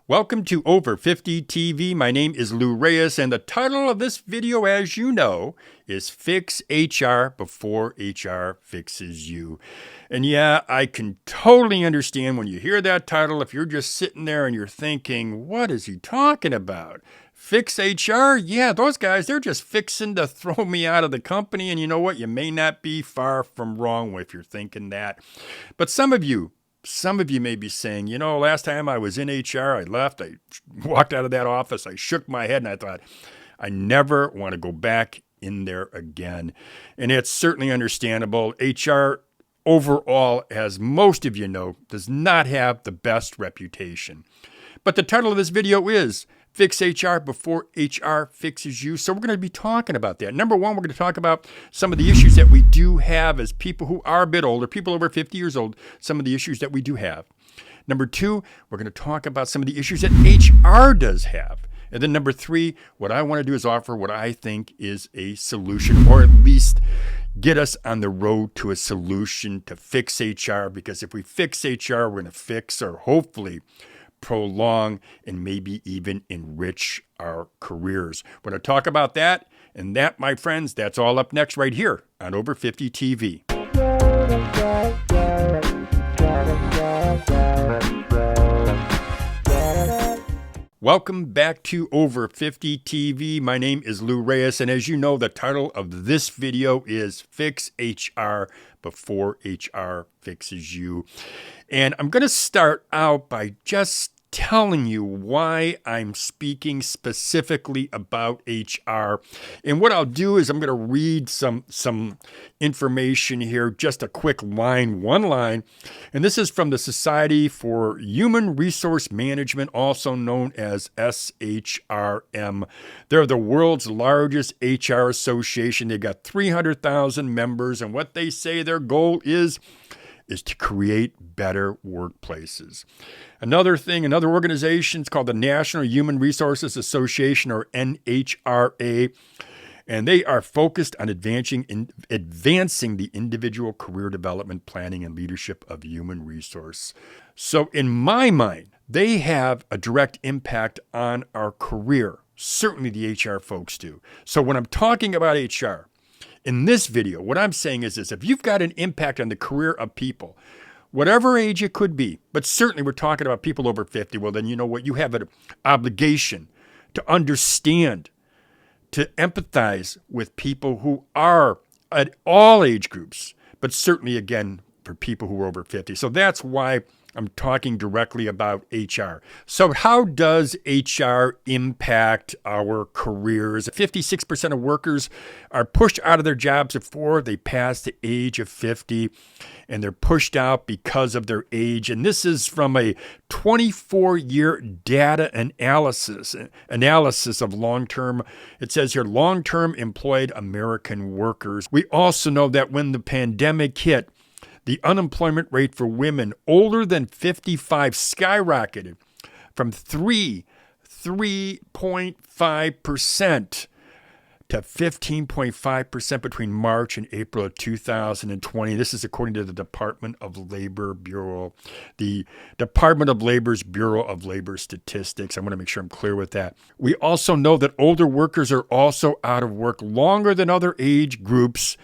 Welcome to Over 50 TV. My name is Lou Reyes, and the title of this video, as you know, is Fix HR Before HR Fixes You. And yeah, I can totally understand when you hear that title, if you're just sitting there and you're thinking, what is he talking about? Fix HR? Yeah, those guys, they're just fixing to throw me out of the company. And you know what? You may not be far from wrong if you're thinking that. But some of you may be saying, you know, last time I was in HR, I left, I walked out of that office, I shook my head and I thought, I never want to go back in there again. And it's certainly understandable. HR overall, as most of you know, does not have the best reputation. But the title of this video is Fix HR Before HR Fixes You. So we're going to be talking about that. Number one, we're going to talk about some of the issues that we do have as people who are a bit older, people over 50 years old, some of the issues that we do have. Number two, we're going to talk about some of the issues that HR does have. And then number three, what I want to do is offer what I think is a solution, or at least get us on the road to a solution to fix HR. Because if we fix HR, we're going to fix, or hopefully prolong, and maybe even enrich our careers. We're going to talk about that, and that, my friends, that's all up next right here on Over 50 TV. Welcome back to Over 50 TV. My name is Lou Reyes, and as you know, the title of this video is Fix HR Before HR Fixes You. And I'm going to start out by just telling you why I'm speaking specifically about HR. And what I'll do is I'm going to read some information here, just a quick line, one line. And this is from the Society for Human Resource Management, also known as SHRM. They're the world's largest HR association. They've got 300,000 members. And what they say their goal is to create better workplaces. Another organization is called the National Human Resources Association, or NHRA, and they are focused on advancing the individual career development, planning, and leadership of human resource. So in my mind, they have a direct impact on our career. Certainly the HR folks do. So when I'm talking about HR, in this video, what I'm saying is this: if you've got an impact on the career of people, whatever age it could be, but certainly we're talking about people over 50, well, then you know what? You have an obligation to understand, to empathize with people who are at all age groups, but certainly, again, for people who are over 50. So that's why I'm talking directly about HR. So how does HR impact our careers? 56% of workers are pushed out of their jobs before they pass the age of 50, and they're pushed out because of their age. And this is from a 24-year data analysis of long-term, it says here, long-term employed American workers. We also know that when the pandemic hit, the unemployment rate for women older than 55 skyrocketed from 3.5% to 15.5% between March and April of 2020. This is according to the Department of Labor Bureau, the Department of Labor's Bureau of Labor Statistics. I want to make sure I'm clear with that. We also know that older workers are also out of work longer than other age groups.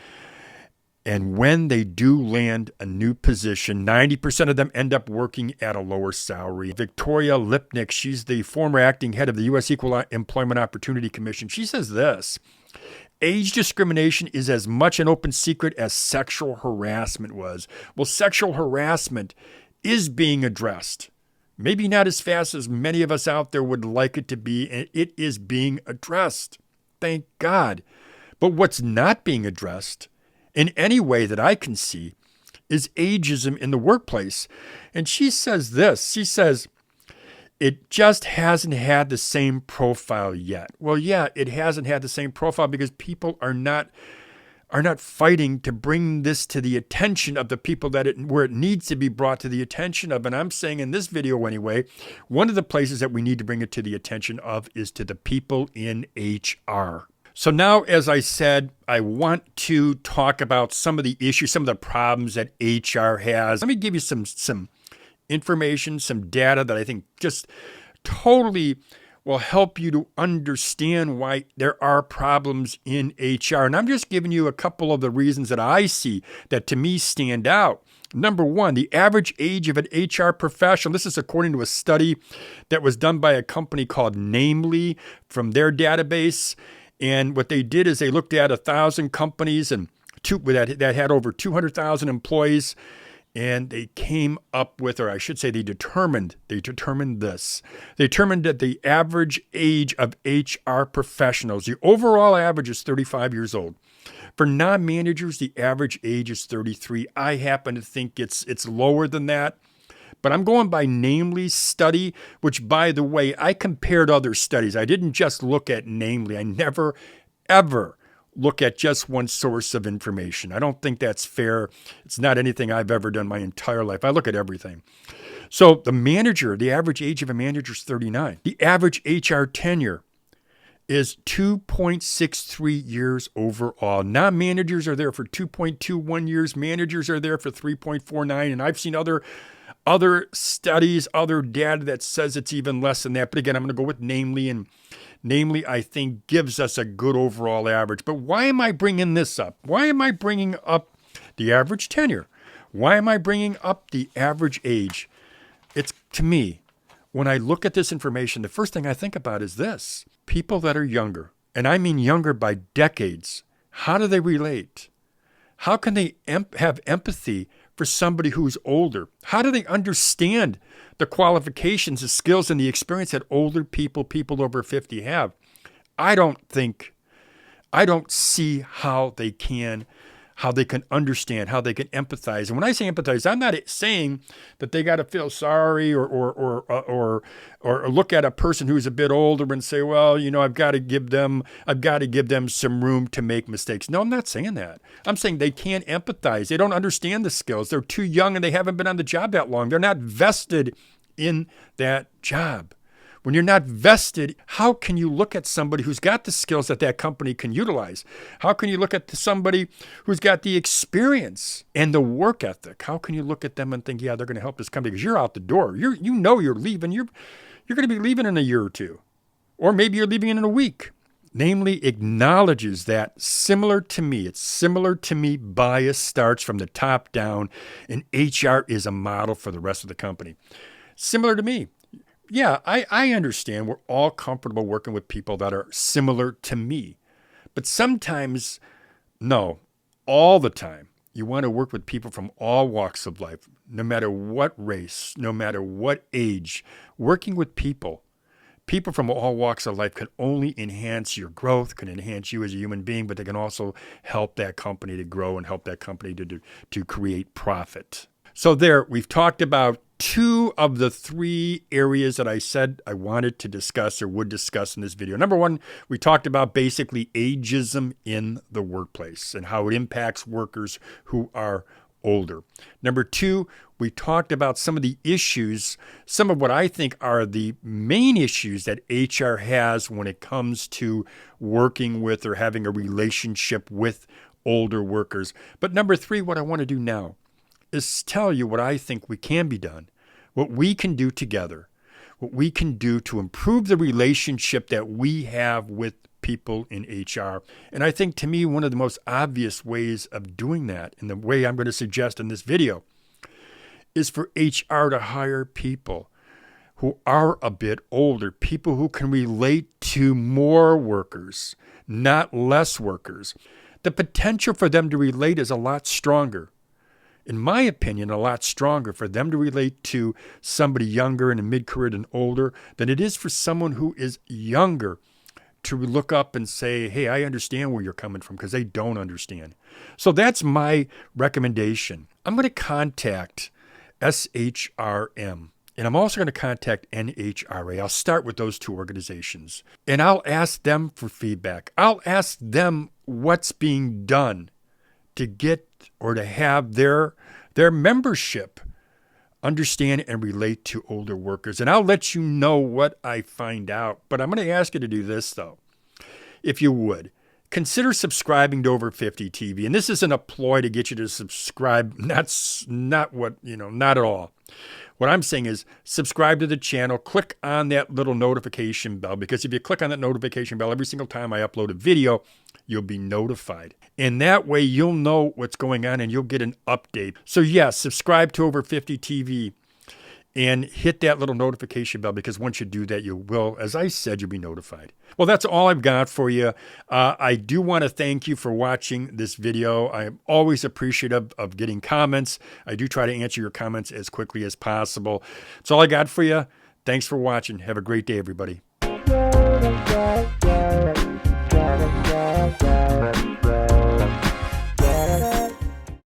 And when they do land a new position, 90% of them end up working at a lower salary. Victoria Lipnick, she's the former acting head of the U.S. Equal Employment Opportunity Commission. She says this: age discrimination is as much an open secret as sexual harassment was. Well, sexual harassment is being addressed. Maybe not as fast as many of us out there would like it to be, and it is being addressed. Thank God. But what's not being addressed in any way that I can see is ageism in the workplace. And she says this, she says, it just hasn't had the same profile yet. Well, yeah, it hasn't had the same profile because people are not fighting to bring this to the attention of the people where it needs to be brought to the attention of. And I'm saying in this video anyway, one of the places that we need to bring it to the attention of is to the people in HR. So now, as I said, I want to talk about some of the issues, some of the problems that HR has. Let me give you some information, some data that I think just totally will help you to understand why there are problems in HR. And I'm just giving you a couple of the reasons that I see that to me stand out. Number one, the average age of an HR professional. This is according to a study that was done by a company called Namely from their database. And what they did is they looked at 1,000 companies and that had over 200,000 employees. And they came up with, or I should say they determined this. They determined that the average age of HR professionals, the overall average is 35 years old. For non-managers, the average age is 33. I happen to think it's lower than that. But I'm going by Namely's study, which, by the way, I compared other studies. I didn't just look at Namely. I never, ever look at just one source of information. I don't think that's fair. It's not anything I've ever done my entire life. I look at everything. So the average age of a manager is 39. The average HR tenure is 2.63 years overall. Non-managers are there for 2.21 years. Managers are there for 3.49. And I've seen other studies, other data that says it's even less than that. But again, I'm going to go with Namely, and Namely, I think, gives us a good overall average. But why am I bringing this up? Why am I bringing up the average tenure? Why am I bringing up the average age? It's, to me, when I look at this information, the first thing I think about is this. People that are younger, and I mean younger by decades, how do they relate? How can they have empathy for somebody who's older? How do they understand the qualifications, the skills, and the experience that older people over 50 have? I don't see how they can understand, how they can empathize. And when I say empathize, I'm not saying that they got to feel sorry or look at a person who's a bit older and say, well, I've got to give them some room to make mistakes. No, I'm not saying that. I'm saying they can't empathize. They don't understand the skills. They're too young and they haven't been on the job that long. They're not vested in that job. When you're not vested, how can you look at somebody who's got the skills that company can utilize? How can you look at somebody who's got the experience and the work ethic? How can you look at them and think, yeah, they're going to help this company? Because you're out the door. You're leaving. You're going to be leaving in a year or two. Or maybe you're leaving in a week. Namely, acknowledges that it's similar to me, bias starts from the top down, and HR is a model for the rest of the company. Similar to me. Yeah, I understand we're all comfortable working with people that are similar to me. But sometimes, no, all the time, you want to work with people from all walks of life, no matter what race, no matter what age. Working with people from all walks of life can only enhance your growth, can enhance you as a human being, but they can also help that company to grow and help that company to create profit. So there, we've talked about 2 of the 3 areas that I said I wanted to discuss or would discuss in this video. Number 1, we talked about basically ageism in the workplace and how it impacts workers who are older. Number 2, we talked about some of the issues, some of what I think are the main issues that HR has when it comes to working with or having a relationship with older workers. But number 3, what I want to do now is tell you what I think can be done, what we can do together, what we can do to improve the relationship that we have with people in HR. And I think, to me, one of the most obvious ways of doing that, and the way I'm going to suggest in this video, is for HR to hire people who are a bit older, people who can relate to more workers, not less workers. The potential for them to relate is a lot stronger. In my opinion, a lot stronger for them to relate to somebody younger and in mid-career and older than it is for someone who is younger to look up and say, hey, I understand where you're coming from, because they don't understand. So that's my recommendation. I'm going to contact SHRM, and I'm also going to contact NHRA. I'll start with those 2 organizations, and I'll ask them for feedback. I'll ask them what's being done to get or to have their membership understand and relate to older workers. And I'll let you know what I find out. But I'm going to ask you to do this, though. If you would, consider subscribing to Over 50 TV. And this isn't a ploy to get you to subscribe. Not at all. What I'm saying is subscribe to the channel, click on that little notification bell, because if you click on that notification bell every single time I upload a video, you'll be notified. And that way you'll know what's going on and you'll get an update. So yes, subscribe to Over 50 TV and hit that little notification bell, because once you do that, you will, as I said, you'll be notified. Well, that's all I've got for you. I do want to thank you for watching this video. I'm always appreciative of getting comments. I do try to answer your comments as quickly as possible. That's all I got for you. Thanks for watching. Have a great day, everybody.